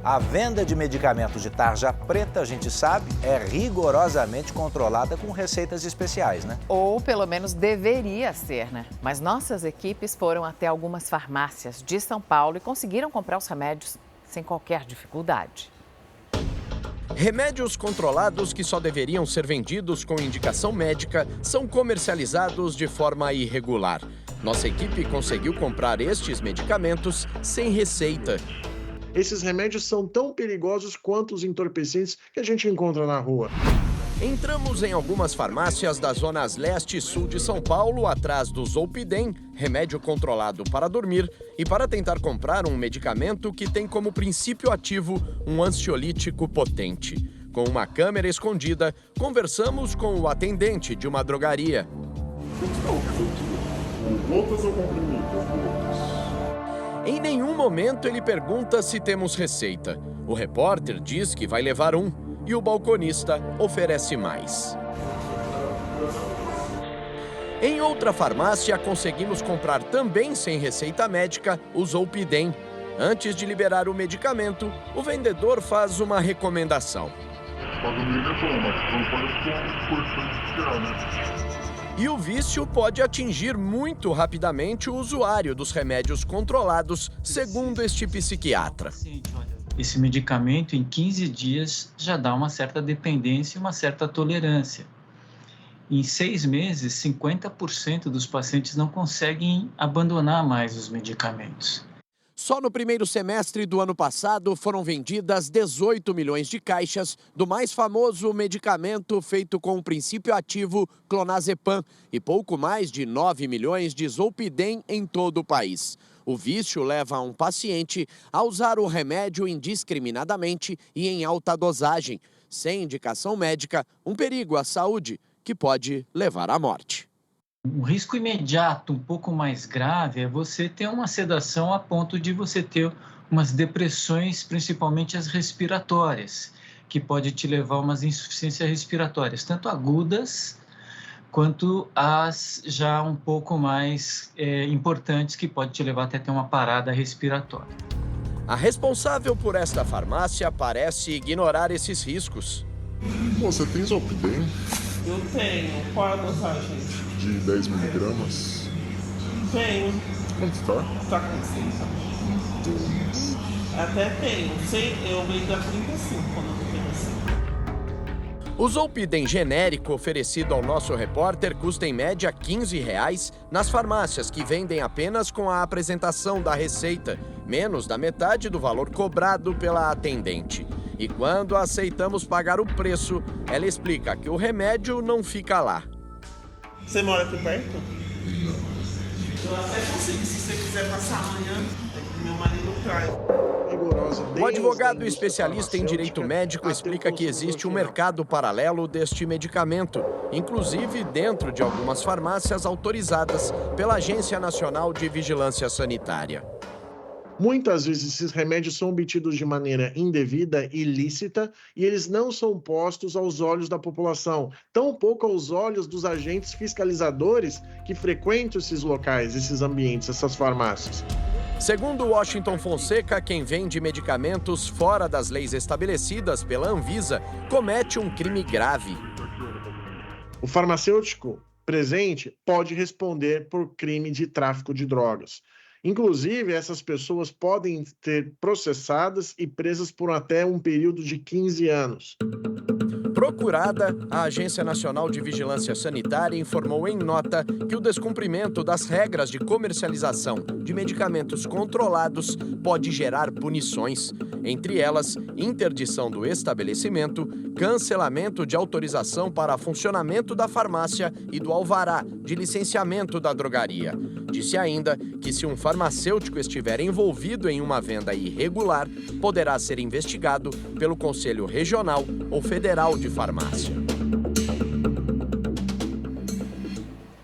A venda de medicamentos de tarja preta, a gente sabe, é rigorosamente controlada com receitas especiais, né? Ou pelo menos deveria ser, né? Mas nossas equipes foram até algumas farmácias de São Paulo e conseguiram comprar os remédios sem qualquer dificuldade. Remédios controlados que só deveriam ser vendidos com indicação médica são comercializados de forma irregular. Nossa equipe conseguiu comprar estes medicamentos sem receita. Esses remédios são tão perigosos quanto os entorpecentes que a gente encontra na rua. Entramos em algumas farmácias das zonas leste e sul de São Paulo, atrás do Zolpidem, remédio controlado para dormir, e para tentar comprar um medicamento que tem como princípio ativo um ansiolítico potente. Com uma câmera escondida, conversamos com o atendente de uma drogaria. Gotas ou comprimidos? Em nenhum momento ele pergunta se temos receita. O repórter diz que vai levar um e o balconista oferece mais. Em outra farmácia, conseguimos comprar também sem receita médica o Zolpidem. Antes de liberar o medicamento, o vendedor faz uma recomendação. E o vício pode atingir muito rapidamente o usuário dos remédios controlados, segundo este psiquiatra. Esse medicamento, em 15 dias, já dá uma certa dependência e uma certa tolerância. Em 6 meses, 50% dos pacientes não conseguem abandonar mais os medicamentos. Só no primeiro semestre do ano passado foram vendidas 18 milhões de caixas do mais famoso medicamento feito com o princípio ativo clonazepam e pouco mais de 9 milhões de Zolpidem em todo o país. O vício leva um paciente a usar o remédio indiscriminadamente e em alta dosagem, sem indicação médica, um perigo à saúde que pode levar à morte. Um risco imediato, um pouco mais grave, é você ter uma sedação a ponto de você ter umas depressões, principalmente as respiratórias, que pode te levar a umas insuficiências respiratórias, tanto agudas quanto as já um pouco mais importantes, que pode te levar até ter uma parada respiratória. A responsável por esta farmácia parece ignorar esses riscos. Você tem Zolpidem? Eu tenho. Qual é a dosagem? De 10 miligramas? Tenho. Quanto tá? Tá com 6. Até tenho. Eu vendo a 35 quando eu tenho assim. O Zolpidem genérico oferecido ao nosso repórter custa em média R$ 15 nas farmácias que vendem apenas com a apresentação da receita, menos da metade do valor cobrado pela atendente. E quando aceitamos pagar o preço, ela explica que o remédio não fica lá. Você mora aqui perto? Não. Eu até consigo, se você quiser passar amanhã, meu marido traz. O advogado especialista em direito médico explica que existe um mercado paralelo deste medicamento, inclusive dentro de algumas farmácias autorizadas pela Agência Nacional de Vigilância Sanitária. Muitas vezes esses remédios são obtidos de maneira indevida, ilícita, e eles não são postos aos olhos da população, tampouco aos olhos dos agentes fiscalizadores que frequentam esses locais, esses ambientes, essas farmácias. Segundo Washington Fonseca, quem vende medicamentos fora das leis estabelecidas pela Anvisa comete um crime grave. O farmacêutico presente pode responder por crime de tráfico de drogas. Inclusive, essas pessoas podem ser processadas e presas por até um período de 15 anos. Procurada, a Agência Nacional de Vigilância Sanitária informou em nota que o descumprimento das regras de comercialização de medicamentos controlados pode gerar punições, entre elas interdição do estabelecimento, cancelamento de autorização para funcionamento da farmácia e do alvará de licenciamento da drogaria. Disse ainda que se um farmacêutico estiver envolvido em uma venda irregular, poderá ser investigado pelo Conselho Regional ou Federal de Farmácia.